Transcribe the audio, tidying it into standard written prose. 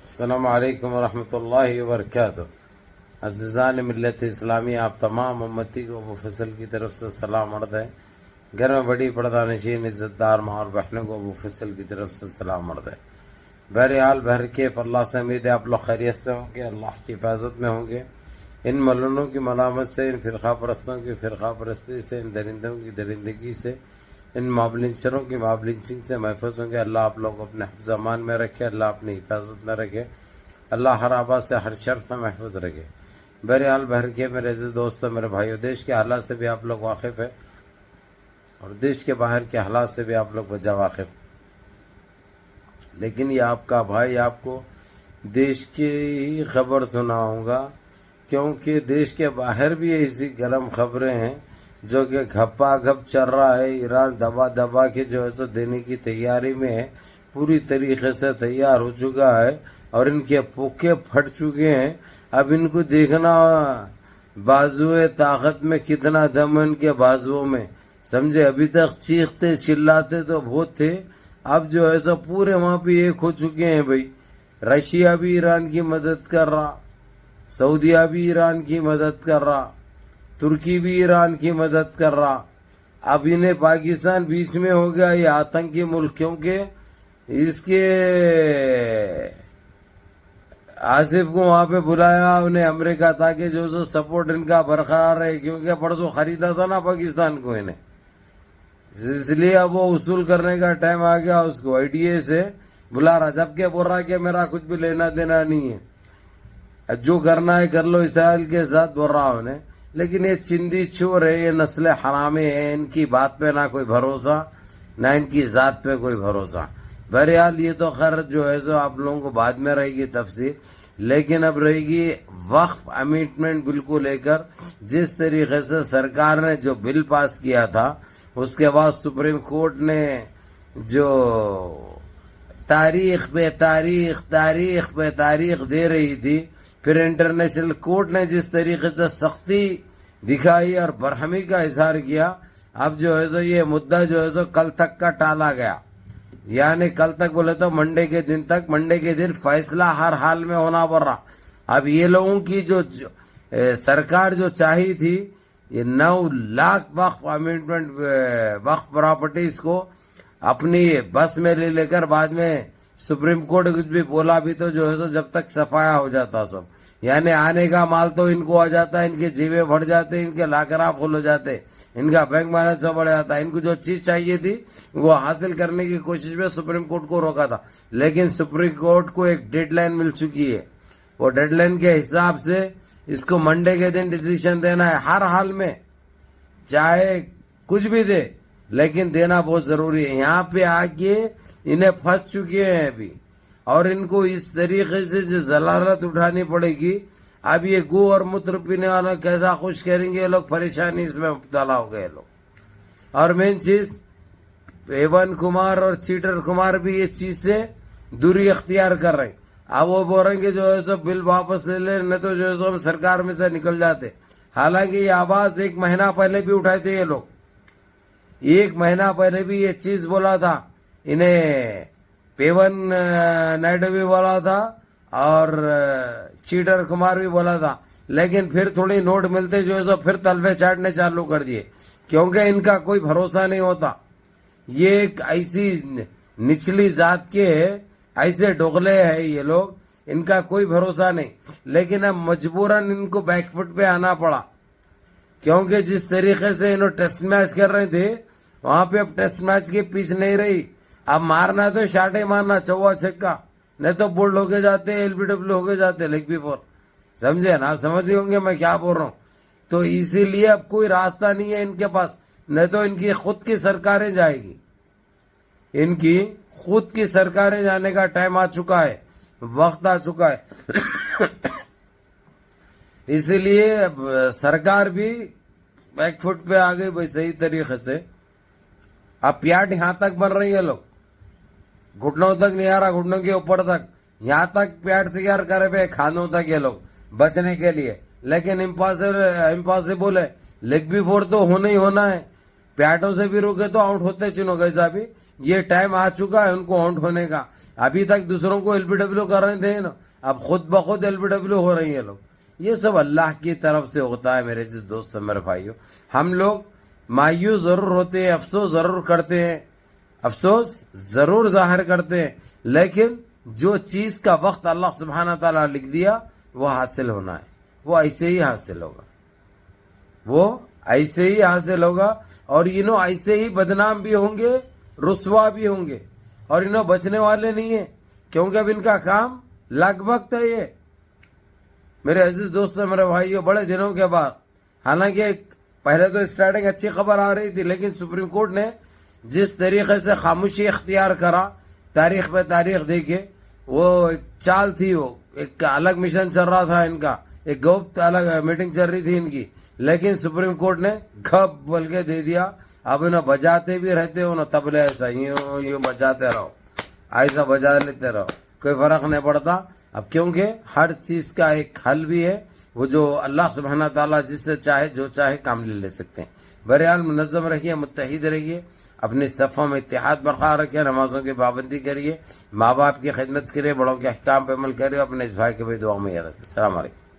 السلام علیکم ورحمۃ اللہ وبرکاتہ۔ عزیزان ملت اسلامی، آپ تمام امتی کو ابو فصل کی طرف سے سلام عرض ہے۔ گھر میں بڑی پردہ نشین عزت دار ماں اور بہنوں کو ابو فصل کی طرف سے سلام عرض ہے۔ بہرحال بہرکیف اللہ سے امید ہے آپ لوگ خیریت سے ہوں گے، اللہ کی حفاظت میں ہوں گے، ان ملونوں کی ملامت سے، ان فرقہ پرستوں کی فرقہ پرستی سے، ان درندوں کی درندگی سے، ان مابلنچروں کی مابلنچنگ سے محفوظ ہوں گے۔ اللہ آپ لوگ کو اپنے حفظ امان میں رکھے، اللہ اپنی حفاظت میں رکھے، اللہ ہر آباد سے ہر شر سے محفوظ رکھے۔ بہرحال بہرکیف میرے عزیز دوستوں، میرے بھائیو، دیش کے حالات سے بھی آپ لوگ واقف ہیں اور دیش کے باہر کے حالات سے بھی آپ لوگ بجا واقف، لیکن یہ آپ کا بھائی آپ کو دیش کی خبر سناؤں گا، کیونکہ دیش کے باہر بھی ایسی گرم خبریں ہیں جو کہ گھپا گھپ چل رہا ہے۔ ایران دبا دبا کے جو ہے سو دینے کی تیاری میں ہے، پوری طریقے سے تیار ہو چکا ہے اور ان کے پوکے پھٹ چکے ہیں۔ اب ان کو دیکھنا بازوئے طاقت میں کتنا دم ہے ان کے بازوؤں میں، سمجھے؟ ابھی تک چیختے چلاتے تو بہت تھے، اب جو ہے سو پورے وہاں پہ ایک ہو چکے ہیں بھائی۔ رشیا بھی ایران کی مدد کر رہا، سعودیہ بھی ایران کی مدد کر رہا، ترکی بھی ایران کی مدد کر رہا۔ اب انہیں پاکستان بیچ میں ہو گیا، یہ آتنکی ملک، کیونکہ اس کے آصف کو وہاں پہ بلایا انہیں امریکہ، تاکہ جو سو سپورٹ ان کا برقرار رہے، کیونکہ پرسوں خریدا تھا نا پاکستان کو انہیں، اس لیے اب وہ وصول کرنے کا ٹائم آ گیا، اس کو آئی ڈی اے سے بلا رہا، جبکہ بول رہا کہ میرا کچھ بھی لینا دینا نہیں ہے، جو کرنا ہے کر لو اسرائیل کے ساتھ، بول رہا انہیں۔ لیکن یہ چندی چور ہے، یہ نسل حرامی ہے، ان کی بات پہ نہ کوئی بھروسہ، نہ ان کی ذات پہ کوئی بھروسہ۔ بہرحال یہ تو خیر جو ہے سو آپ لوگوں کو بعد میں رہے گی تفصیل، لیکن اب رہے گی وقف امینڈمنٹ بل کو لے کر۔ جس طریقے سے سرکار نے جو بل پاس کیا تھا، اس کے بعد سپریم کورٹ نے جو تاریخ پہ تاریخ تاریخ پہ تاریخ دے رہی تھی، پھر انٹرنیشنل کورٹ نے جس طریقے سے سختی دکھائی اور برہمی کا اظہار کیا، اب جو ہے سو یہ مدعا جو ہے سو کل تک کا ٹالا گیا، یعنی کل تک بولے تو منڈے کے دن تک، منڈے کے دن فیصلہ ہر حال میں ہونا پڑ رہا۔ اب یہ لوگوں کی جو سرکار جو چاہی تھی، یہ 9 لاکھ وقف امینڈمنٹ وقف پراپرٹیز کو اپنی بس میں لے کر بعد میں سپریم کورٹ کچھ بھی بولا بھی تو جو ہے سو جب تک صفایا ہو جاتا سب، یعنی آنے کا مال تو ان کو آ جاتا ہے، ان کے جیبیں بڑھ جاتے، ان کے لاکراں فل ہو جاتے، ان کا بینک بیلنس بڑھ جاتا ہے۔ ان کو جو چیز چاہیے تھی وہ حاصل کرنے کی کوشش میں سپریم کورٹ کو روکا تھا، لیکن سپریم کورٹ کو ایک ڈیڈ لائن مل چکی ہے، وہ ڈیڈ لائن کے حساب سے اس کو منڈے کے دن ڈیسیشن دینا ہے، ہر حال میں چاہے کچھ بھی دے لیکن دینا بہت ضروری ہے۔ یہاں پہ آ کے انہیں پھنس چکے ہیں ابھی، اور ان کو اس طریقے سے جو ضلالت اٹھانی پڑے گی، اب یہ گو اور متر پینے والا کیسا خوش کریں گے، یہ لوگ پریشانی اس میں مبتلا ہو گئے لوگ۔ اور مین چیز ایون کمار اور چیٹر کمار بھی یہ چیز سے دوری اختیار کر رہے ہیں۔ اب وہ بول رہے ہیں کہ جو ہے سو بل واپس لے لیں، نہیں تو جو ہے سو ہم سرکار میں سے نکل جاتے۔ حالانکہ یہ آواز 1 مہینہ پہلے بھی اٹھائے تھے یہ لوگ، 1 مہینہ پہلے بھی یہ چیز بولا تھا انہیں، پیون نائیڈو بھی بولا تھا اور چیٹر کمار بھی بولا تھا، لیکن پھر تھوڑی نوٹ ملتے جو ہے سو پھر تلوے چاٹنے چالو کر دیے، کیونکہ ان کا کوئی بھروسہ نہیں ہوتا۔ یہ ایک ایسی نچلی ذات کے ایسے ڈوغلے ہیں یہ لوگ، ان کا کوئی بھروسہ نہیں، لیکن اب مجبوراً ان کو بیک فٹ پہ آنا پڑا، کیونکہ جس طریقے سے انہوں ٹیسٹ میچ کر رہے تھے وہاں پہ اب ٹیسٹ میچ کی پیچ نہیں رہی۔ اب مارنا تو شاٹے مارنا، چوا چھکا، نہیں تو بولڈ ہو کے جاتے، ایل بی ڈبلیو ہو کے جاتے، لیگ بی فور، سمجھے نا؟ آپ سمجھ گئے ہوں گے میں کیا بول رہا ہوں۔ تو اسی لیے اب کوئی راستہ نہیں ہے ان کے پاس، نہیں تو ان کی خود کی سرکاریں جائے گی، ان کی خود کی سرکاریں جانے کا ٹائم آ چکا ہے، وقت آ چکا ہے۔ اسی لیے سرکار بھی بیک فٹ پہ آ گئی بھائی صحیح طریقے سے۔ اب پیاٹ یہاں تک بن رہی ہے، لوگ گھٹنوں تک نہیں آ رہا، گھٹنوں کے اوپر تک، یہاں تک پیاٹ تیار کرے پہ کھانوں تک یہ لوگ بچنے کے لیے، لیکن امپاسبل ہے۔ لیگ بی فور تو ہونا ہی ہونا ہے، پیاٹوں سے بھی روکے تو آؤٹ ہوتے چنو گئے صاحب، یہ ٹائم آ چکا ہے ان کو آؤٹ ہونے کا. ابھی تک دوسروں کو LBW کر رہے تھے نا, اب خود بخود LBW ہو رہی ہیں لوگ. یہ سب اللہ کی طرف سے ہوتا ہے میرے جس دوست میرے بھائیوں. ہم لوگ مایوس ضرور ہوتے ہیں, افسوس ضرور کرتے ہیں, افسوس ضرور ظاہر کرتے ہیں, لیکن جو چیز کا وقت اللہ سبحانہ تعالیٰ لکھ دیا وہ حاصل ہونا ہے, وہ ایسے ہی حاصل ہوگا, وہ ایسے ہی حاصل ہوگا. اور انہوں ایسے ہی بدنام بھی ہوں گے, رسوا بھی ہوں گے, اور انہوں بچنے والے نہیں ہیں, کیونکہ اب ان کا کام لگ بھگ ہے. یہ میرے عزیز دوستوں میرے بھائیوں, بڑے دنوں کے بعد, حالانکہ پہلے تو اسٹارٹنگ اچھی خبر آ رہی تھی, لیکن سپریم کورٹ نے جس طریقے سے خاموشی اختیار کرا, تاریخ پہ تاریخ دیکھے, وہ ایک چال تھی, وہ ایک الگ مشن چل رہا تھا ان کا, ایک گوپت الگ میٹنگ چل رہی تھی ان کی, لیکن سپریم کورٹ نے گھپ بول کے دے دیا. اب انہیں بجاتے بھی رہتے ہو نا تبلے, ایسا یوں بجاتے رہو, ایسا بجا لیتے رہو, کوئی فرق نہیں پڑتا. اب کیونکہ ہر چیز کا ایک حل بھی ہے, وہ جو اللہ سبحانہ تعالیٰ جس سے چاہے جو چاہے کام لے سکتے ہیں. بہرحال منظم رہیے, متحد رہیے, اپنے صفوں میں اتحاد برقرار رکھیے, نمازوں کی پابندی کریے, ماں باپ کی خدمت کریے, بڑوں کے احکام پہ عمل کریے, اپنے اس بھائی کے بھی دعا میں یاد رکھیے. السلام علیکم.